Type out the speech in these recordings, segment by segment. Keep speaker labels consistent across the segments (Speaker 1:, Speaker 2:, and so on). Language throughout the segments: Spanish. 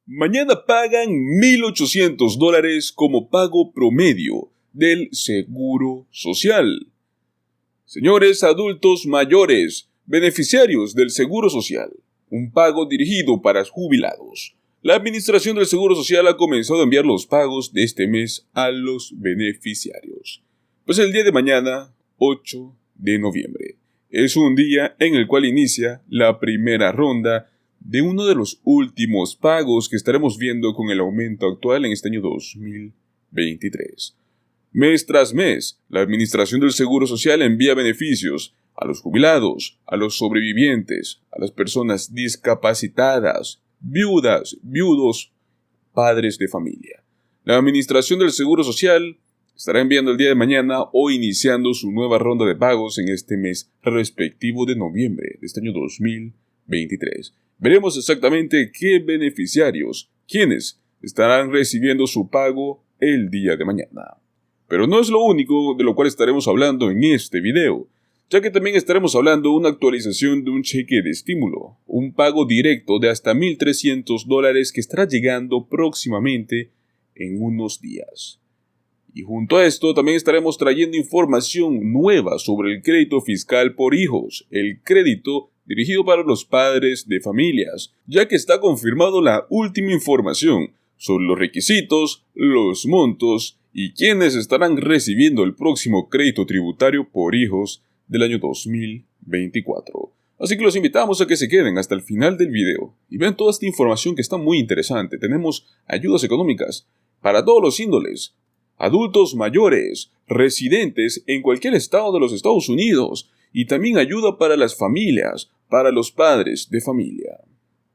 Speaker 1: Mañana pagan $1,800 como pago promedio del Seguro Social. Señores adultos mayores, beneficiarios del Seguro Social, un pago dirigido para jubilados. La Administración del Seguro Social ha comenzado a enviar los pagos de este mes a los beneficiarios. Pues el día de mañana, 8 de noviembre, es un día en el cual inicia la primera ronda de uno de los últimos pagos que estaremos viendo con el aumento actual en este año 2023. Mes tras mes, la Administración del Seguro Social envía beneficios a los jubilados, a los sobrevivientes, a las personas discapacitadas, viudas, viudos, padres de familia. La Administración del Seguro Social estará enviando el día de mañana o iniciando su nueva ronda de pagos en este mes respectivo de noviembre de este año 2023. Veremos exactamente qué beneficiarios, quiénes estarán recibiendo su pago el día de mañana. Pero no es lo único de lo cual estaremos hablando en este video, ya que también estaremos hablando de una actualización de un cheque de estímulo, un pago directo de hasta $1,300 que estará llegando próximamente en unos días. Y junto a esto también estaremos trayendo información nueva sobre el crédito fiscal por hijos, el crédito dirigido para los padres de familias, ya que está confirmado la última información sobre los requisitos, los montos y quiénes estarán recibiendo el próximo crédito tributario por hijos del año 2024. Así que los invitamos a que se queden hasta el final del video y vean toda esta información que está muy interesante. Tenemos ayudas económicas para todos los índoles, adultos mayores, residentes en cualquier estado de los Estados Unidos, y también ayuda para las familias, para los padres de familia.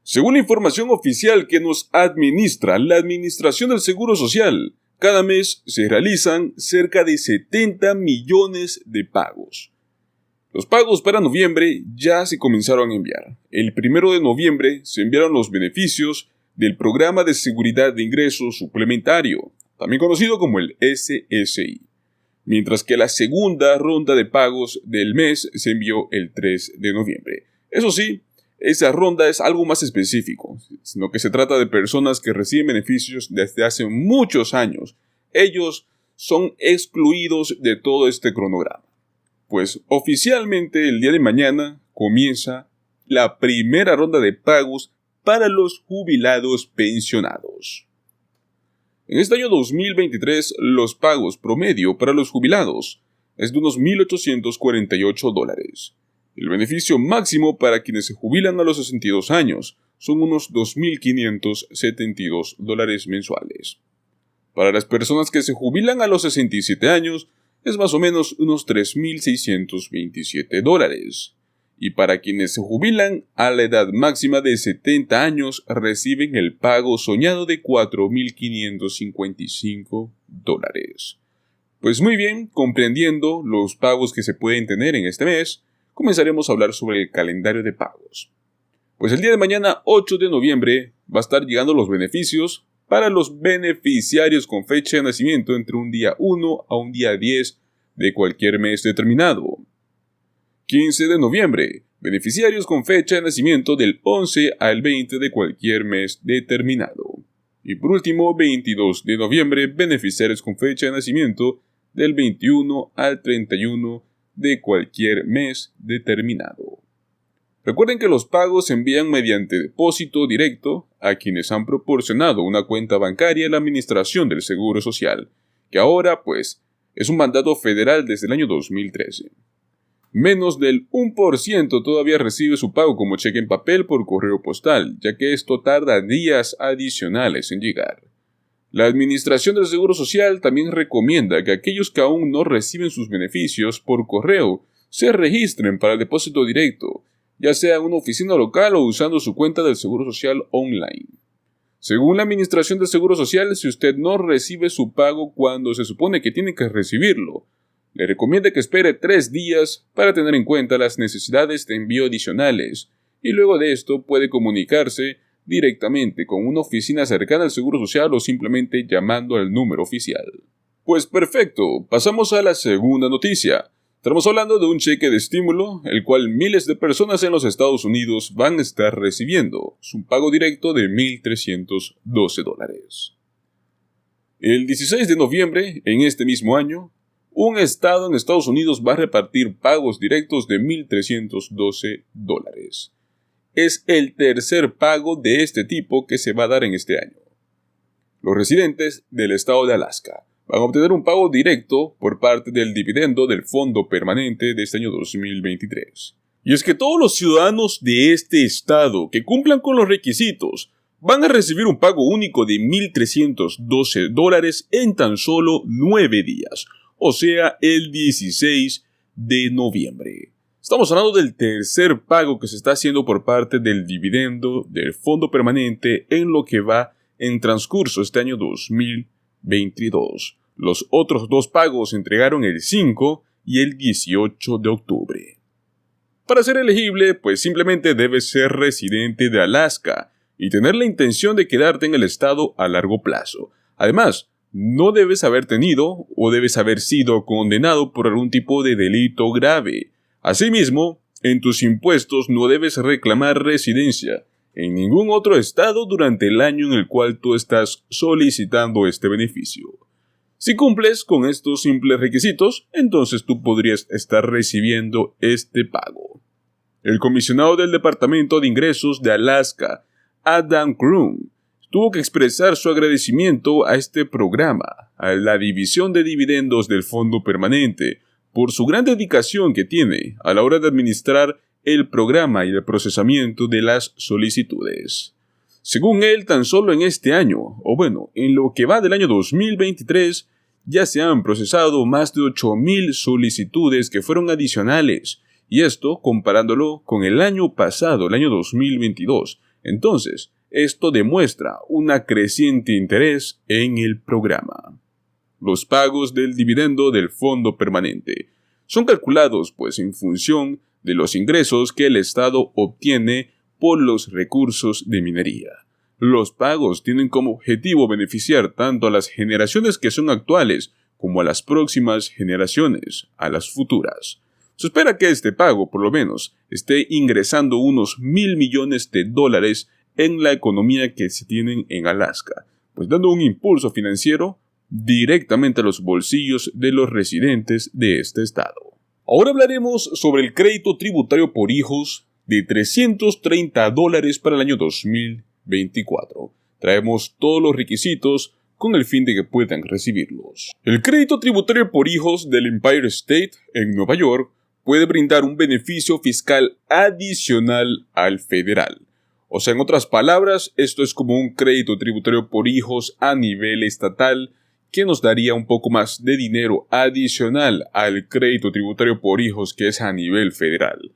Speaker 1: Según la información oficial que nos administra la Administración del Seguro Social, cada mes se realizan cerca de 70 millones de pagos. Los pagos para noviembre ya se comenzaron a enviar. El 1 de noviembre se enviaron los beneficios del Programa de Seguridad de Ingresos Suplementario, también conocido como el SSI. Mientras que la segunda ronda de pagos del mes se envió el 3 de noviembre. Eso sí, esa ronda es algo más específico, sino que se trata de personas que reciben beneficios desde hace muchos años. Ellos son excluidos de todo este cronograma. Pues oficialmente el día de mañana comienza la primera ronda de pagos para los jubilados pensionados. En este año 2023, los pagos promedio para los jubilados es de unos $1,848. El beneficio máximo para quienes se jubilan a los 62 años son unos $2,572 mensuales. Para las personas que se jubilan a los 67 años es más o menos unos $3,627. Y para quienes se jubilan a la edad máxima de 70 años reciben el pago soñado de $4,555. Pues muy bien, comprendiendo los pagos que se pueden tener en este mes, comenzaremos a hablar sobre el calendario de pagos. Pues el día de mañana, 8 de noviembre, va a estar llegando los beneficios para los beneficiarios con fecha de nacimiento entre un día 1 a un día 10 de cualquier mes determinado. 15 de noviembre, beneficiarios con fecha de nacimiento del 11 al 20 de cualquier mes determinado. Y por último, 22 de noviembre, beneficiarios con fecha de nacimiento del 21 al 31 de cualquier mes determinado. Recuerden que los pagos se envían mediante depósito directo a quienes han proporcionado una cuenta bancaria a la Administración del Seguro Social, que ahora, pues, es un mandato federal desde el año 2013. Menos del 1% todavía recibe su pago como cheque en papel por correo postal, ya que esto tarda días adicionales en llegar. La Administración del Seguro Social también recomienda que aquellos que aún no reciben sus beneficios por correo se registren para el depósito directo, ya sea en una oficina local o usando su cuenta del Seguro Social online. Según la Administración del Seguro Social, si usted no recibe su pago cuando se supone que tiene que recibirlo, le recomienda que espere 3 días para tener en cuenta las necesidades de envío adicionales y luego de esto puede comunicarse directamente con una oficina cercana al Seguro Social o simplemente llamando al número oficial. Pues perfecto, pasamos a la segunda noticia. Estamos hablando de un cheque de estímulo, el cual miles de personas en los Estados Unidos van a estar recibiendo. Es un pago directo de $1,312. El 16 de noviembre, en este mismo año, un estado en Estados Unidos va a repartir pagos directos de $1,312. Es el tercer pago de este tipo que se va a dar en este año. Los residentes del estado de Alaska van a obtener un pago directo por parte del dividendo del Fondo Permanente de este año 2023. Y es que todos los ciudadanos de este estado que cumplan con los requisitos van a recibir un pago único de $1,312 en tan solo 9 días, o sea, el 16 de noviembre. Estamos hablando del tercer pago que se está haciendo por parte del dividendo del Fondo Permanente en lo que va en transcurso este año 2022. Los otros dos pagos se entregaron el 5 y el 18 de octubre. Para ser elegible, pues simplemente debes ser residente de Alaska y tener la intención de quedarte en el estado a largo plazo. Además, no debes haber tenido o debes haber sido condenado por algún tipo de delito grave. Asimismo, en tus impuestos no debes reclamar residencia en ningún otro estado durante el año en el cual tú estás solicitando este beneficio. Si cumples con estos simples requisitos, entonces tú podrías estar recibiendo este pago. El comisionado del Departamento de Ingresos de Alaska, Adam Kroon, tuvo que expresar su agradecimiento a este programa, a la División de Dividendos del Fondo Permanente, por su gran dedicación que tiene a la hora de administrar el programa y el procesamiento de las solicitudes. Según él, tan solo en este año, en lo que va del año 2023, ya se han procesado más de 8,000 solicitudes que fueron adicionales, y esto comparándolo con el año pasado, el año 2022. Entonces, esto demuestra un creciente interés en el programa. Los pagos del dividendo del Fondo Permanente son calculados, en función de los ingresos que el Estado obtiene por los recursos de minería. Los pagos tienen como objetivo beneficiar tanto a las generaciones que son actuales como a las próximas generaciones, a las futuras. Se espera que este pago, por lo menos, esté ingresando unos $1,000 millones en la economía que se tienen en Alaska, dando un impulso financiero directamente a los bolsillos de los residentes de este estado. Ahora hablaremos sobre el crédito tributario por hijos de $330 para el año 2024. Traemos todos los requisitos con el fin de que puedan recibirlos. El crédito tributario por hijos del Empire State en Nueva York puede brindar un beneficio fiscal adicional al federal. O sea, en otras palabras, esto es como un crédito tributario por hijos a nivel estatal que nos daría un poco más de dinero adicional al crédito tributario por hijos que es a nivel federal.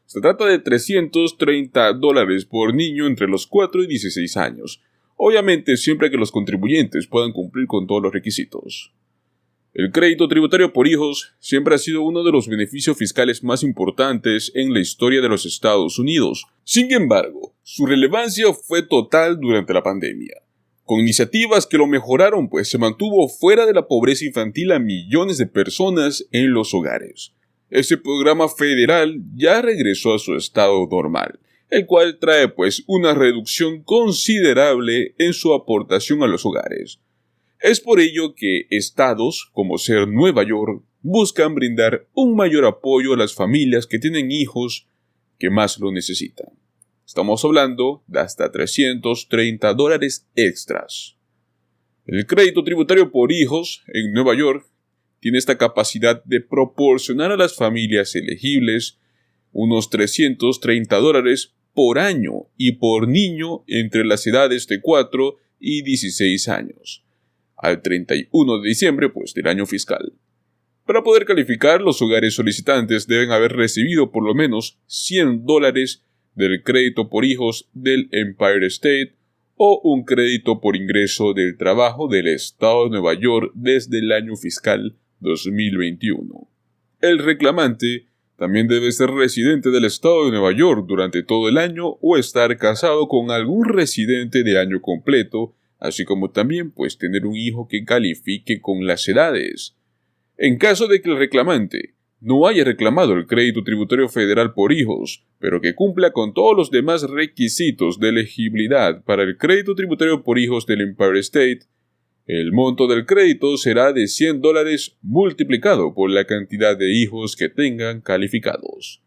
Speaker 1: Se trata de $330 por niño entre los 4 y 16 años. Obviamente, siempre que los contribuyentes puedan cumplir con todos los requisitos. El crédito tributario por hijos siempre ha sido uno de los beneficios fiscales más importantes en la historia de los Estados Unidos. Sin embargo, su relevancia fue total durante la pandemia. Con iniciativas que lo mejoraron, se mantuvo fuera de la pobreza infantil a millones de personas en los hogares. Este programa federal ya regresó a su estado normal, el cual trae una reducción considerable en su aportación a los hogares. Es por ello que estados, como ser Nueva York, buscan brindar un mayor apoyo a las familias que tienen hijos que más lo necesitan. Estamos hablando de hasta $330 extras. El crédito tributario por hijos en Nueva York tiene esta capacidad de proporcionar a las familias elegibles unos $330 por año y por niño entre las edades de 4 y 16 años. Al 31 de diciembre del año fiscal. Para poder calificar, los hogares solicitantes deben haber recibido por lo menos $100 del crédito por hijos del Empire State o un crédito por ingreso del trabajo del estado de Nueva York desde el año fiscal 2021. El reclamante también debe ser residente del estado de Nueva York durante todo el año o estar casado con algún residente de año completo, así como también tener un hijo que califique con las edades. En caso de que el reclamante no haya reclamado el crédito tributario federal por hijos, pero que cumpla con todos los demás requisitos de elegibilidad para el crédito tributario por hijos del Empire State, el monto del crédito será de $100 multiplicado por la cantidad de hijos que tengan calificados.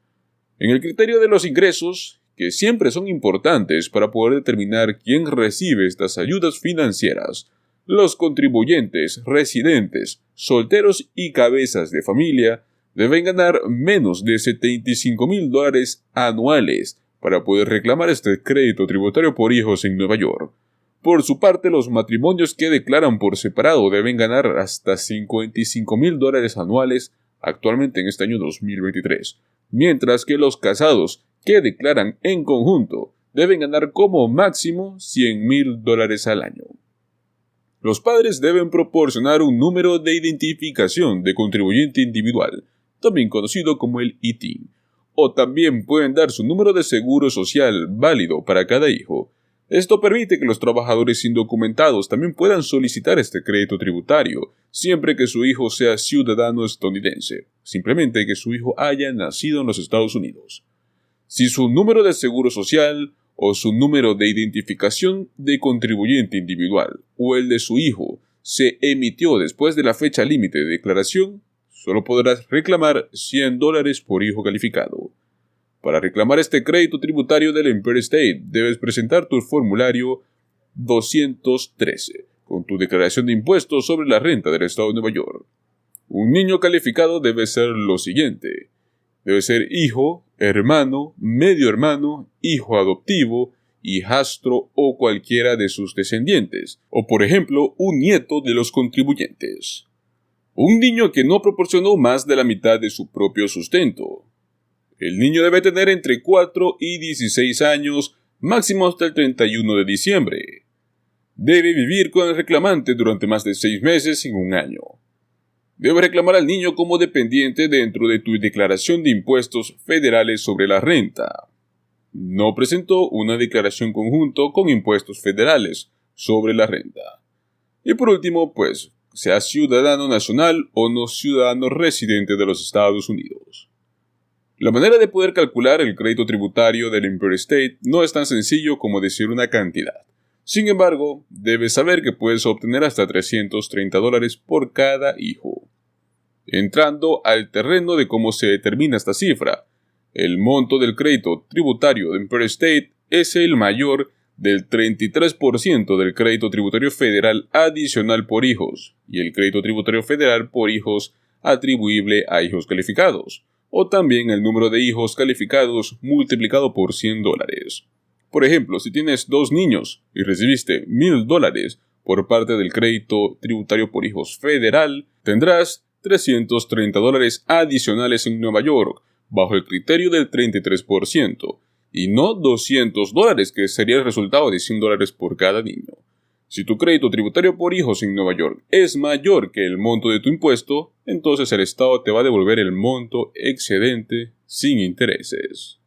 Speaker 1: En el criterio de los ingresos, que siempre son importantes para poder determinar quién recibe estas ayudas financieras, los contribuyentes, residentes, solteros y cabezas de familia deben ganar menos de $75,000 anuales para poder reclamar este crédito tributario por hijos en Nueva York. Por su parte, los matrimonios que declaran por separado deben ganar hasta $55,000 anuales actualmente en este año 2023, mientras que los casados que declaran en conjunto deben ganar como máximo $100,000 al año. Los padres deben proporcionar un número de identificación de contribuyente individual, también conocido como el ITIN, o también pueden dar su número de seguro social válido para cada hijo. Esto permite que los trabajadores indocumentados también puedan solicitar este crédito tributario, siempre que su hijo sea ciudadano estadounidense, simplemente que su hijo haya nacido en los Estados Unidos. Si su número de seguro social o su número de identificación de contribuyente individual o el de su hijo se emitió después de la fecha límite de declaración, solo podrás reclamar $100 por hijo calificado. Para reclamar este crédito tributario del Empire State, debes presentar tu formulario 213 con tu declaración de impuestos sobre la renta del estado de Nueva York. Un niño calificado debe ser lo siguiente. Debe ser hijo, hermano, medio hermano, hijo adoptivo, hijastro o cualquiera de sus descendientes, o por ejemplo, un nieto de los contribuyentes. Un niño que no proporcionó más de la mitad de su propio sustento. El niño debe tener entre 4 y 16 años, máximo hasta el 31 de diciembre. Debe vivir con el reclamante durante más de 6 meses en un año. Debe reclamar al niño como dependiente dentro de tu declaración de impuestos federales sobre la renta. No presentó una declaración conjunto con impuestos federales sobre la renta. Y por último, sea ciudadano nacional o no ciudadano residente de los Estados Unidos. La manera de poder calcular el crédito tributario del Empire State no es tan sencillo como decir una cantidad. Sin embargo, debes saber que puedes obtener hasta $330 por cada hijo. Entrando al terreno de cómo se determina esta cifra, el monto del crédito tributario de Empire State es el mayor del 33% del crédito tributario federal adicional por hijos y el crédito tributario federal por hijos atribuible a hijos calificados, o también el número de hijos calificados multiplicado por $100. Por ejemplo, si tienes 2 niños y recibiste $1,000 por parte del crédito tributario por hijos federal, tendrás $330 adicionales en Nueva York, bajo el criterio del 33%, y no $200, que sería el resultado de $100 por cada niño. Si tu crédito tributario por hijos en Nueva York es mayor que el monto de tu impuesto, entonces el Estado te va a devolver el monto excedente sin intereses.